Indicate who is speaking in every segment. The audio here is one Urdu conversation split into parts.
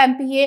Speaker 1: MPA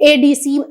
Speaker 1: ADC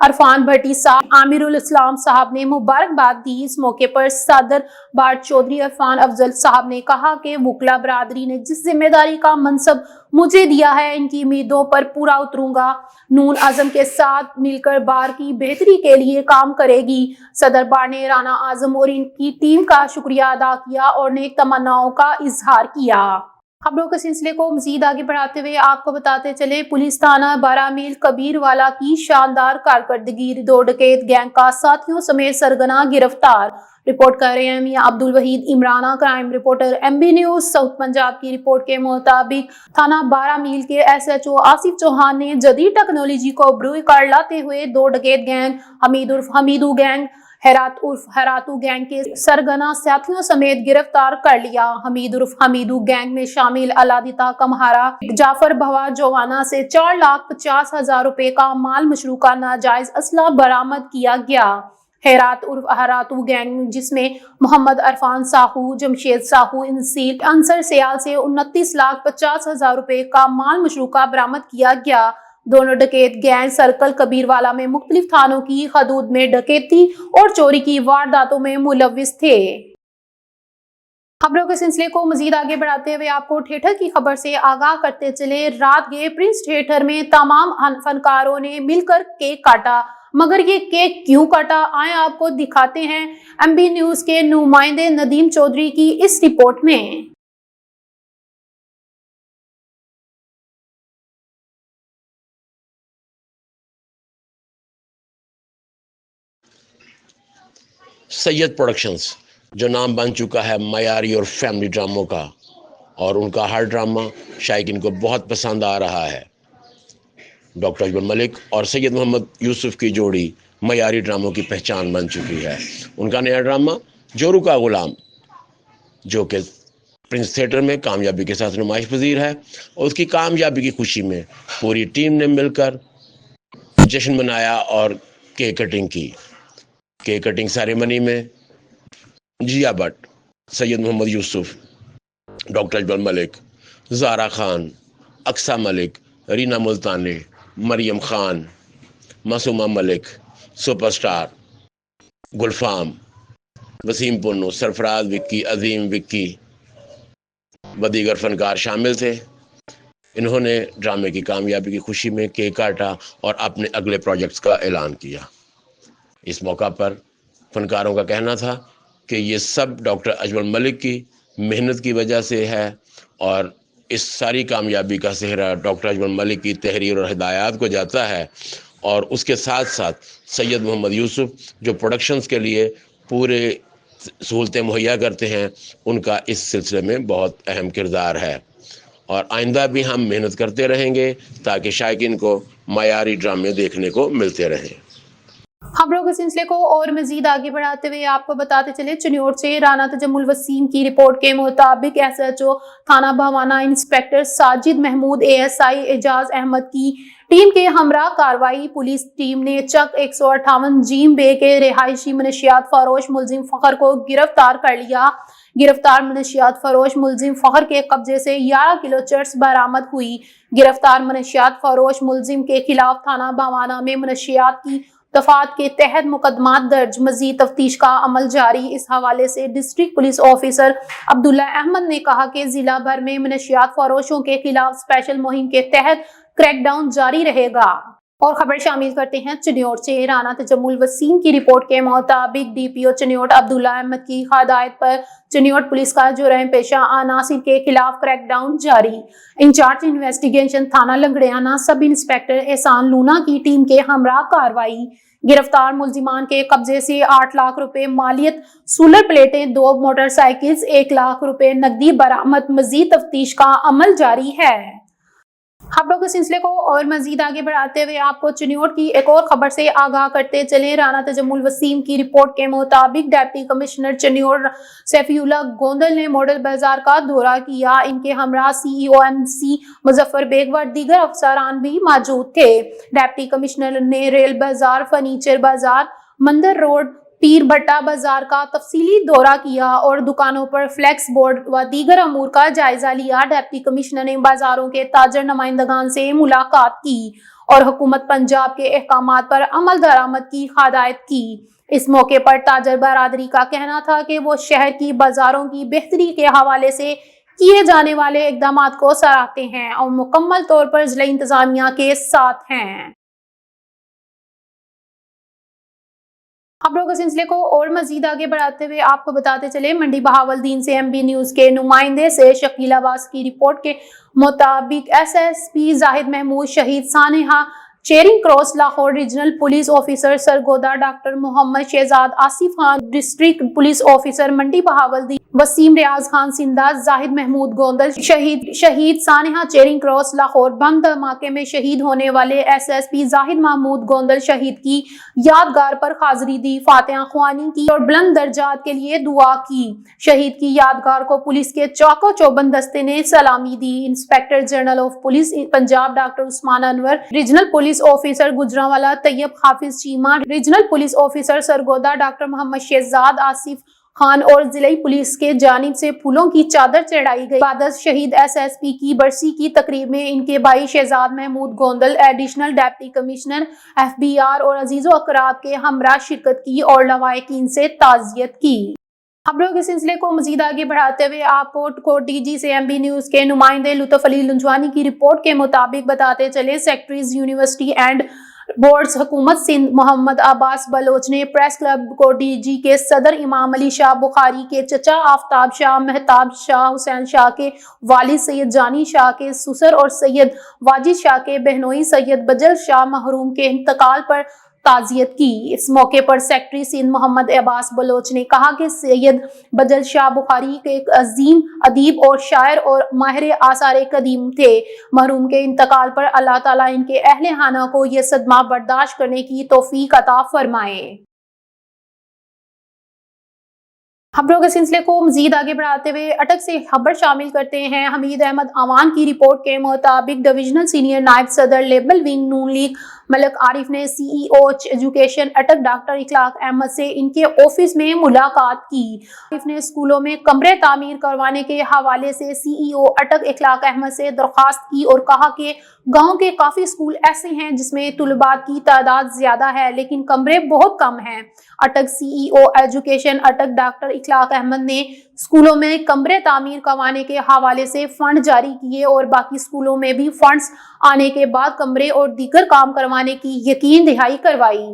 Speaker 1: عرفان بھٹی صاحب عامر الاسلام صاحب نے مبارکباد دی۔ اس موقع پر صدر بار چودھری عرفان افضل صاحب نے کہا کہ وکلا برادری نے جس ذمہ داری کا منصب مجھے دیا ہے ان کی امیدوں پر پورا اتروں گا، نون عزم کے ساتھ مل کر بار کی بہتری کے لیے کام کرے گی۔ صدر بار نے رانا اعظم اور ان کی ٹیم کا شکریہ ادا کیا اور نیک تمناؤں کا اظہار کیا۔ خبروں کے سلسلے کو مزید آگے بڑھاتے ہوئے آپ کو بتاتے چلے، پولیس تھانہ 12 میل کبیر والا کی شاندار کارکردگی، 2 ڈکیت گینگ کا ساتھیوں سمیت سرگنا گرفتار۔ رپورٹ کر رہے ہیں Mian Abdul Waheed Imrana, crime reporter M B News South Punjab کی رپورٹ کے مطابق تھانہ 12 میل کے S H O Asif Chauhan نے جدید ٹیکنالوجی کو بروئے کار لاتے ہوئے 2 ڈکیت گینگ حمید عرف حمیدو گینگ، ہیرات عرف ہیراتو گینگ کے سرگنا ساتھیوں سمیت گرفتار کر لیا۔ حمید عرف حمیدو گینگ میں شامل علادتا کمہارا، جعفر بھوا جوانا سے 4,50,000 روپے کا مال مشروکہ ناجائز اسلحہ برآمد کیا گیا۔ ہیرات عرف ہیراتو گینگ جس میں محمد عرفان ساہو، جمشید ساہو انصر سیال سے 29,50,000 روپے کا مال مشروکہ برآمد کیا گیا۔ دونوں ڈکیت گینگ سرکل کبیر والا میں مختلف تھانوں کی حدود میں ڈکیتی اور چوری کی وارداتوں میں ملوث تھے۔ خبروں کے سلسلے کو مزید آگے بڑھاتے ہوئے آپ کو تھیٹر کی خبر سے آگاہ کرتے چلے، رات گئے پرنس تھیٹر میں تمام فنکاروں نے مل کر کیک کاٹا، مگر یہ کیک کیوں کاٹا آئیں آپ کو دکھاتے ہیں ایم بی نیوز کے نمائندے ندیم چودھری کی اس رپورٹ میں۔
Speaker 2: سید پروڈکشنز جو نام بن چکا ہے معیاری اور فیملی ڈراموں کا، اور ان کا ہر ڈرامہ شائقین کو بہت پسند آ رہا ہے۔ ڈاکٹر اجمل ملک اور سید محمد یوسف کی جوڑی معیاری ڈراموں کی پہچان بن چکی ہے۔ ان کا نیا ڈرامہ جورو کا غلام، جو کہ پرنس تھیٹر میں کامیابی کے ساتھ نمائش پذیر ہے، اور اس کی کامیابی کی خوشی میں پوری ٹیم نے مل کر جشن منایا اور کیک کٹنگ کی۔ کیک کٹنگ سیریمنی میں Jiya Butt, Syed Muhammad Yousaf, doctor Ajmal Malik, Zara Khan, Aqsa Malik, Reena Multani, Maryam Khan, Masooma Malik, super star Gulfam, Waseem Punno, Sarfraz وکی، عظیم وکی و دیگر فنکار شامل تھے۔ انہوں نے ڈرامے کی کامیابی کی خوشی میں کیک کاٹا اور اپنے اگلے پروجیکٹس کا اعلان کیا۔ اس موقع پر فنکاروں کا کہنا تھا کہ یہ سب ڈاکٹر اجمل ملک کی محنت کی وجہ سے ہے، اور اس ساری کامیابی کا سہرا ڈاکٹر اجمل ملک کی تحریر اور ہدایات کو جاتا ہے، اور اس کے ساتھ ساتھ سید محمد یوسف جو پروڈکشنز کے لیے پورے سہولتیں مہیا کرتے ہیں، ان کا اس سلسلے میں بہت اہم کردار ہے، اور آئندہ بھی ہم محنت کرتے رہیں گے تاکہ شائقین کو معیاری ڈرامے دیکھنے کو ملتے رہیں۔
Speaker 1: خبروں کے سلسلے کو اور مزید آگے بڑھاتے ہوئے آپ کو بتاتے چلے، چنیوٹ سے رانا تجمل وسیم کی رپورٹ کے مطابق ایس ایچ او تھانہ Bhowana inspector Sajid Mahmood, A S I Ijaz Ahmed کی ٹیم کے ہمراہ کارروائی۔ پولیس ٹیم نے چک 158 جیم بے کے رہائشی منشیات فروش ملزم فخر کو گرفتار کر لیا۔ گرفتار منشیات فروش ملزم فخر کے قبضے سے 11 کلو چرس برآمد ہوئی۔ گرفتار منشیات فروش ملزم کے خلاف تھانہ بھوانہ میں منشیات کی دفعات کے تحت مقدمات درج، مزید تفتیش کا عمل جاری۔ اس حوالے سے ڈسٹرکٹ پولیس آفیسر عبداللہ احمد نے کہا کہ ضلع بھر میں منشیات فروشوں کے خلاف اسپیشل مہم کے تحت کریک ڈاؤن جاری رہے گا۔ اور خبر شامل کرتے ہیں چنیوٹ سے، رانا تجمل وسیم کی رپورٹ کے مطابق ڈی پی او چنیوٹ عبداللہ احمد کی ہدایت پر چنیوٹ پولیس کا جرائم پیشہ عناصر کے خلاف کریک ڈاؤن جاری۔ انچارج انویسٹیگیشن تھانہ لنگڑیانہ سب انسپکٹر احسان لونا کی ٹیم کے ہمراہ کارروائی۔ گرفتار ملزمان کے قبضے سے 8 لاکھ روپے مالیت، سولر پلیٹیں، 2 موٹر سائیکلز، 1 لاکھ روپے نقدی برآمد۔ مزید تفتیش کا عمل جاری ہے۔ خبروں کے سلسلے کو اور مزید آگے بڑھاتے ہوئے آپ کو چنیوٹ کی ایک اور خبر سے آگاہ کرتے چلیں، رانا تجمل وسیم کی رپورٹ کے مطابق deputy commissioner Chiniot Saifullah Gondal نے ماڈل بازار کا دورہ کیا۔ ان کے ہمراہ C E O M C Muzaffar Baig و دیگر افسران بھی موجود تھے۔ ڈپٹی کمشنر نے ریل بازار، فرنیچر بازار، مندر روڈ، پیر بھٹا بازار کا تفصیلی دورہ کیا اور دکانوں پر فلیکس بورڈ و دیگر امور کا جائزہ لیا۔ ڈپٹی کمشنر نے بازاروں کے تاجر نمائندگان سے ملاقات کی اور حکومت پنجاب کے احکامات پر عمل درآمد کی ہدایت کی۔ اس موقع پر تاجر برادری کا کہنا تھا کہ وہ شہر کی بازاروں کی بہتری کے حوالے سے کیے جانے والے اقدامات کو سراہتے ہیں اور مکمل طور پر ضلع انتظامیہ کے ساتھ ہیں۔ خبروں کے سلسلے کو اور مزید آگے بڑھاتے ہوئے آپ کو بتاتے چلے، منڈی بہاولدین سے ایم بی نیوز کے نمائندے سے شکیل عباس کی رپورٹ کے مطابق S S P Zahid Mahmood, شہید سانحہ Charing Cross Lahore regional police officer Sargodha doctor Muhammad Shahzad Asif Khan, district police officer Mandi Bahauddin Wasim ریاض خان سندھا، زاہد محمود گوندل شہید سانحہ چیرنگ کراس لاہور بم دھماکے میں شہید ہونے والے S S P Zahid Mahmood Gondal شہید کی یادگار پر حاضری دی، فاتحہ خوانی کی اور بلند درجات کے لیے دعا کی۔ شہید کی یادگار کو پولیس کے چاقو چوبند دستے نے سلامی دی۔ Inspector general of police Punjab doctor Usman Anwar, regional police officer Gujranwala Tayyab Hafiz Cheema, regional police officer Sargodha doctor Muhammad Shahzad Asif Khan اور ضلعی پولیس کے جانب سے پھولوں کی چادر چڑھائی گئی۔ بعد از شہید ایس ایس پی کی برسی کی تقریب میں ان کے بھائی Shahzad Mahmood Gondal, additional deputy commissioner F B R اور عزیز و اقراب کے ہمراہ شرکت کی اور لواحقین سے تعزیت کی۔ خبروں کے سلسلے کو مزید آگے بڑھاتے ہوئے آپ کو کوٹ ڈی جی سے ایم بی نیوز کے نمائندے لطف علی لنجوانی کی رپورٹ کے مطابق بتاتے چلے، سیکرٹریز یونیورسٹی اینڈ بورڈز حکومت سندھ محمد عباس بلوچ نے پریس کلب کوٹ ڈی جی کے صدر امام علی شاہ بخاری کے چچا آفتاب شاہ مہتاب شاہ حسین شاہ کے والد سید جانی شاہ کے سسر اور سید واجد شاہ کے بہنوئی سید بجل شاہ محروم کے انتقال پر تعزیت کی۔ اس موقع پر سیکرٹری سندھ محمد عباس بلوچ نے کہا کہ سید بجل شاہ بخاری کے ایک عظیم ادیب اور شاعر اور ماہر آثار قدیم تھے۔ محروم کے انتقال پر اللہ تعالیٰ ان کے اہل خانہ کو یہ صدمہ برداشت کرنے کی توفیق عطا فرمائے۔ خبروں کے سلسلے کو مزید آگے بڑھاتے ہوئے اٹک سے خبر شامل کرتے ہیں۔ حمید احمد اعوان کی رپورٹ کے مطابق ڈویژنل سینئر نائب صدر لیبل ونگ نون لیگ ملک عارف نے سی ای او ایجوکیشن اٹک ڈاکٹر اخلاق احمد سے ان کے آفس میں ملاقات کی۔ عارف نے اسکولوں میں کمرے تعمیر کروانے کے حوالے سے سی ای او اٹک اخلاق احمد سے درخواست کی اور کہا کہ گاؤں کے کافی اسکول ایسے ہیں جس میں طلباء کی تعداد زیادہ ہے لیکن کمرے بہت کم ہیں۔ اٹک سی ای او ایجوکیشن اٹک ڈاکٹر اخلاق احمد نے اسکولوں میں کمرے تعمیر کروانے کے حوالے سے فنڈ جاری کیے اور باقی اسکولوں میں بھی فنڈز آنے کے بعد کمرے اور دیگر کام کروانے کی یقین دہانی کروائی۔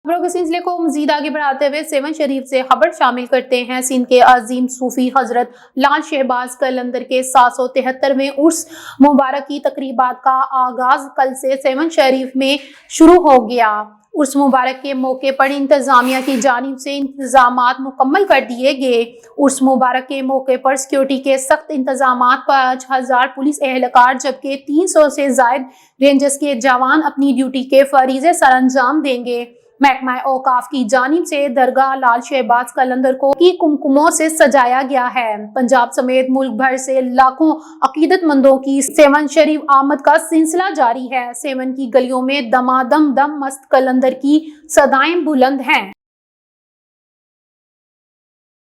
Speaker 1: خبروں کے سلسلے کو مزید آگے بڑھاتے ہوئے سیون شریف سے خبر شامل کرتے ہیں۔ سندھ کے عظیم صوفی حضرت لال شہباز قلندر کے 773ویں عرس مبارک کی تقریبات کا آغاز کل سے سیون شریف میں شروع ہو گیا۔ عرس مبارک کے موقع پر انتظامیہ کی جانب سے انتظامات مکمل کر دیے گئے۔ عرس مبارک کے موقع پر سیکورٹی کے سخت انتظامات، 5000 پولیس اہلکار جبکہ 300 سے زائد رینجرز کے جوان اپنی ڈیوٹی کے فریضے سر انجام دیں گے۔ محکمہ اوقاف کی جانب سے درگاہ لال شہباز قلندر کو کی کمکموں سے سجایا گیا ہے۔ پنجاب سمیت ملک بھر سے لاکھوں عقیدت مندوں کی سیون شریف آمد کا سلسلہ جاری ہے۔ سیون کی گلیوں میں دمادم دم مست قلندر کی صدائیں بلند ہیں۔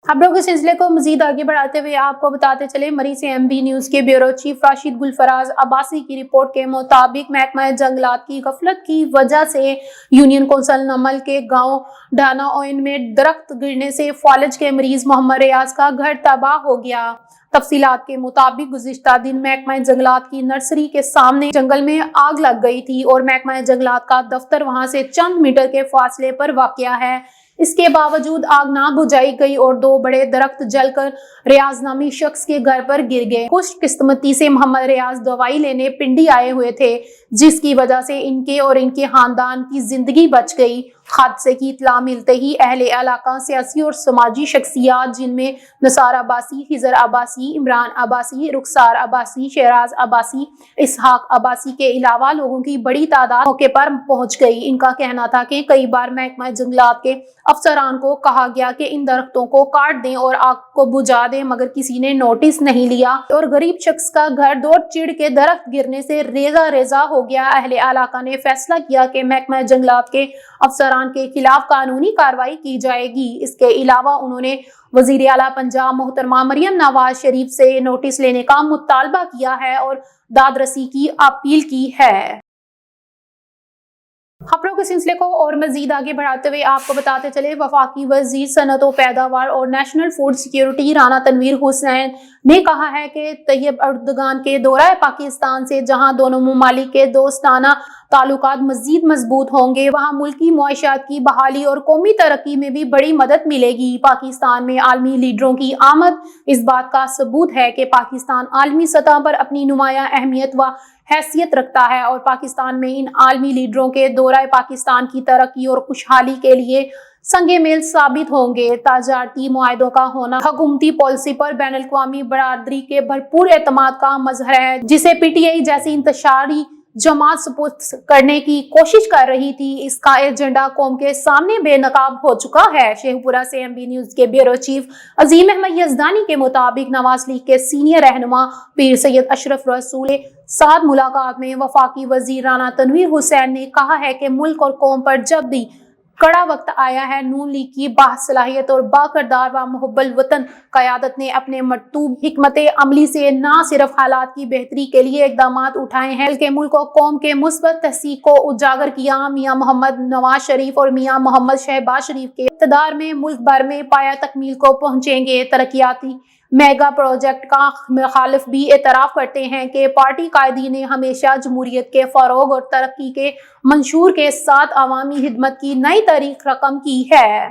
Speaker 1: خبروں کے سلسلے کو مزید آگے بڑھاتے ہوئے آپ کو بتاتے چلے، مری سے ایم بی نیوز کے بیورو چیف راشد گلفراز عباسی کی رپورٹ کے مطابق محکمہ جنگلات کی غفلت کی وجہ سے یونین کونسل نمل کے گاؤں ڈھانا اوئن میں درخت گرنے سے فالج کے مریض محمد ریاض کا گھر تباہ ہو گیا۔ تفصیلات کے مطابق گزشتہ دن محکمہ جنگلات کی نرسری کے سامنے جنگل میں آگ لگ گئی تھی اور محکمہ جنگلات کا دفتر وہاں سے چند میٹر کے فاصلے پر واقع ہے۔ اس کے باوجود آگ نہ بجھائی گئی اور 2 بڑے درخت جل کر ریاض نامی شخص کے گھر پر گر گئے۔ خوش قسمتی سے محمد ریاض دوائی لینے پنڈی آئے ہوئے تھے جس کی وجہ سے ان کے اور ان کے خاندان کی زندگی بچ گئی۔ حادثے کی اطلاع ملتے ہی اہل علاقہ، سیاسی اور سماجی شخصیات جن میں نثار عباسی، خضر عباسی، عمران عباسی، رخسار عباسی، شہراز عباسی، اسحاق عباسی کے علاوہ لوگوں کی بڑی تعداد موقع پر پہنچ گئی۔ ان کا کہنا تھا کہ کئی بار محکمہ جنگلات کے افسران کو کہا گیا کہ ان درختوں کو کاٹ دیں اور آگ کو بجھا دیں مگر کسی نے نوٹس نہیں لیا اور غریب شخص کا گھر 2 چڑ کے درخت گرنے سے ریزہ ریزہ ہو گیا۔ اہل علاقہ نے فیصلہ کیا کہ محکمہ جنگلات کے افسران چالان کے خلاف قانونی کارروائی کی جائے گی۔ اس کے علاوہ انہوں نے وزیر اعلیٰ پنجاب محترمہ مریم نواز شریف سے نوٹس لینے کا مطالبہ کیا ہے اور داد رسی کی اپیل کی ہے۔ خبروں کے سلسلے کو اور مزید آگے بڑھاتے ہوئے آپ کو بتاتے چلے، وفاقی وزیر صنعت و پیداوار اور national food security Rana Tanveer Hussain نے کہا ہے کہ طیب اردگان کے دورہ پاکستان سے جہاں دونوں ممالک کے دوستانہ تعلقات مزید مضبوط ہوں گے، وہاں ملکی معیشت کی بحالی اور قومی ترقی میں بھی بڑی مدد ملے گی۔ پاکستان میں عالمی لیڈروں کی آمد اس بات کا ثبوت ہے کہ پاکستان عالمی سطح پر اپنی نمایاں اہمیت و حیثیت رکھتا ہے اور پاکستان میں ان عالمی لیڈروں کے دورہ پاکستان کی ترقی اور خوشحالی کے لیے سنگ میل ثابت ہوں گے۔ تجارتی معاہدوں کا ہونا حکومتی پالیسی پر بین الاقوامی برادری کے بھرپور اعتماد کا مظہر ہے، جسے پی ٹی آئی جیسی انتشاری جماعت سپرد کرنے کی کوشش کر رہی تھی۔ اس کا ایجنڈا قوم کے سامنے بے نقاب ہو چکا ہے۔ شیخ پورہ سے ایم بی نیوز کے بیورو چیف عظیم احمد یزدانی کے مطابق نواز لیگ کے سینئر رہنما پیر سید اشرف رسول کے ساتھ ملاقات میں وفاقی وزیر رانا تنویر حسین نے کہا ہے کہ ملک اور قوم پر جب بھی کڑا وقت آیا ہے، نون لیگ کی باصلاحیت اور باکردار و محب الوطن قیادت نے اپنے مرطوب حکمت عملی سے نہ صرف حالات کی بہتری کے لیے اقدامات اٹھائے ہیں بلکہ ملک و قوم کے مثبت تحریک کو اجاگر کیا۔ میاں محمد نواز شریف اور میاں محمد شہباز شریف کے اقتدار میں ملک بھر میں پایہ تکمیل کو پہنچیں گے۔ ترقیاتی میگا پروجیکٹ کا مخالف بھی اعتراف کرتے ہیں کہ پارٹی قائدین نے ہمیشہ جمہوریت کے فروغ اور ترقی کے منشور کے ساتھ عوامی خدمت کی نئی تاریخ رقم کی ہے۔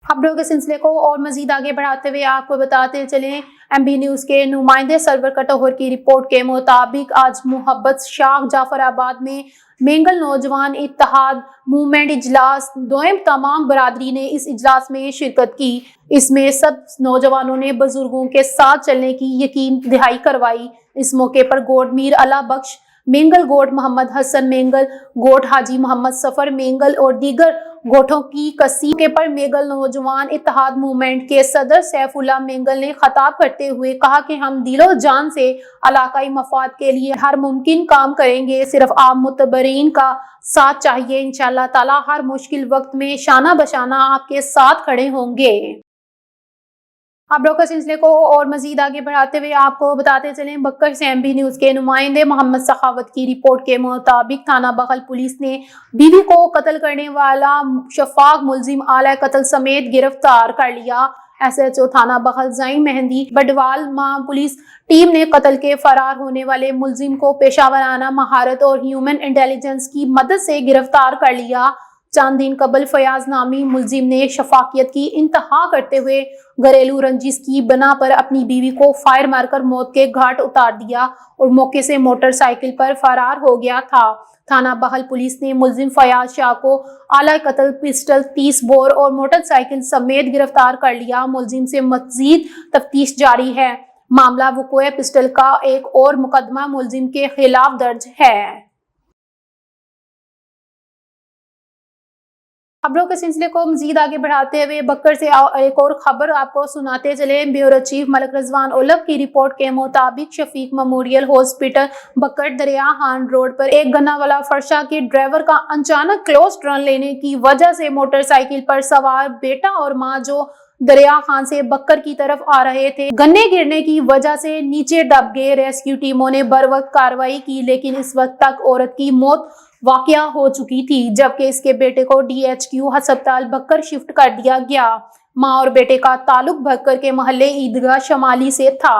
Speaker 1: خبروں کے سلسلے کو اور مزید آگے بڑھاتے ہوئے آپ کو بتاتے چلیں، ایم بی نیوز کے نمائندے سرور کٹور کی رپورٹ کے مطابق آج محبت شاخ جعفر آباد میں مینگل نوجوان اتحاد موومنٹ اجلاس دوئم تمام برادری نے اس اجلاس میں شرکت کی۔ اس میں سب نوجوانوں نے بزرگوں کے ساتھ چلنے کی یقین دہائی کروائی۔ اس موقع پر گوٹ میر اللہ بخش مینگل، گوٹ محمد حسن مینگل، گوٹ حاجی محمد سفر مینگل اور دیگر گوٹوں کی کثیر موقع پر مینگل نوجوان اتحاد موومنٹ کے صدر سیف اللہ مینگل نے خطاب کرتے ہوئے کہا کہ ہم دل و جان سے علاقائی مفاد کے لیے ہر ممکن کام کریں گے، صرف آپ متبرین کا ساتھ چاہیے، انشاءاللہ تعالی ہر مشکل وقت میں شانہ بشانہ آپ کے ساتھ کھڑے ہوں گے۔ خبروں کا سلسلے کو اور مزید آگے بڑھاتے ہوئے آپ کو بتاتے چلیں، بکر سے ایم بی نیوز کے نمائندے محمد سخاوت کی رپورٹ کے مطابق تھانہ بغل پولیس نے بیوی کو قتل کرنے والا شفاق ملزم اعلی قتل سمیت گرفتار کر لیا۔ ایس ایچ او تھانہ بغل زعیم مہندی بڈوال ماہ پولیس ٹیم نے قتل کے فرار ہونے والے ملزم کو پیشہ ورانہ مہارت اور ہیومن انٹیلیجنس کی مدد سے گرفتار کر لیا۔ چند دن قبل فیاض نامی ملزم نے شفاقیت کی انتہا کرتے ہوئے گھریلو رنجش کی بنا پر اپنی بیوی کو فائر مار کر موت کے گھاٹ اتار دیا اور موقع سے موٹر سائیکل پر فرار ہو گیا تھا۔ تھانہ بغل پولیس نے ملزم فیاض شاہ کو اعلی قتل پسٹل 30 بور اور موٹر سائیکل سمیت گرفتار کر لیا۔ ملزم سے مزید تفتیش جاری ہے۔ معاملہ وقوع پسٹل کا ایک اور مقدمہ ملزم کے خلاف درج ہے۔ خبروں کے سلسلے کو مزید آگے بڑھاتے ہوئے بکر سے ایک اور خبر آپ کو سناتے چلے۔ بیورو چیف ملک رضوان اولب کی رپورٹ کے مطابق شفیق میموریل ہاسپٹل بکر دریا خان روڈ پر ایک گنا والا فرشہ کے ڈرائیور کا اچانک کلوز ٹرن لینے کی وجہ سے موٹر سائیکل پر سوار بیٹا اور ماں جو دریا خان سے بکر کی طرف آ رہے تھے گنے گرنے کی وجہ سے نیچے دب گئے۔ ریسکیو ٹیموں نے بر وقت کارروائی کی لیکن اس وقت تک عورت کی موت واقعہ ہو چکی تھی، جبکہ اس کے بیٹے کو ڈی ایچ کیو ہسپتال بکر شفٹ کر دیا گیا۔ ماں اور بیٹے کا تعلق بکر کے محلے عیدگاہ شمالی سے تھا۔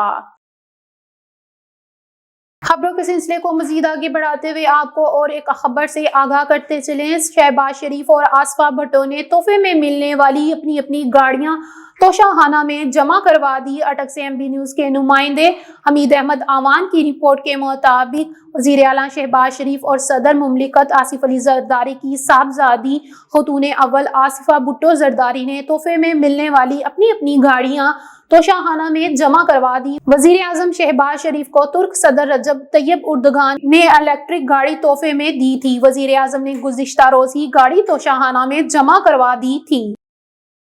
Speaker 1: خبروں کے سلسلے کو مزید آگے بڑھاتے ہوئے آپ کو اور ایک خبر سے آگاہ کرتے چلیں۔ شہباز شریف اور آصفہ بھٹو نے تحفے میں ملنے والی اپنی گاڑیاں توشہ خانہ میں جمع کروا دی۔ اٹک سے ایم بی نیوز کے نمائندے حمید احمد آوان کی رپورٹ کے مطابق وزیر اعلیٰ شہباز شریف اور صدر مملکت آصف علی زرداری کی صاحبزادی خاتون اول آصفہ بھٹو زرداری نے تحفے میں ملنے والی اپنی گاڑیاں توشہ خانہ میں جمع کروا دی۔ وزیر اعظم شہباز شریف کو ترک صدر رجب طیب اردگان نے الیکٹرک گاڑی تحفے میں دی تھی۔ وزیر اعظم نے گزشتہ روز ہی گاڑی توشہ خانہ میں جمع کروا دی تھی۔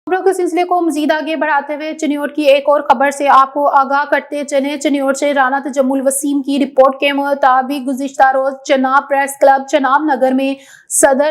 Speaker 1: خبروں کے سلسلے کو مزید آگے بڑھاتے ہوئے چنیوٹ کی ایک اور خبر سے آپ کو آگاہ کرتے چلیں۔ چنیوٹ سے رانا تجمل وسیم کی رپورٹ کے مطابق گزشتہ روز چناب پریس کلب چناب نگر میں صدر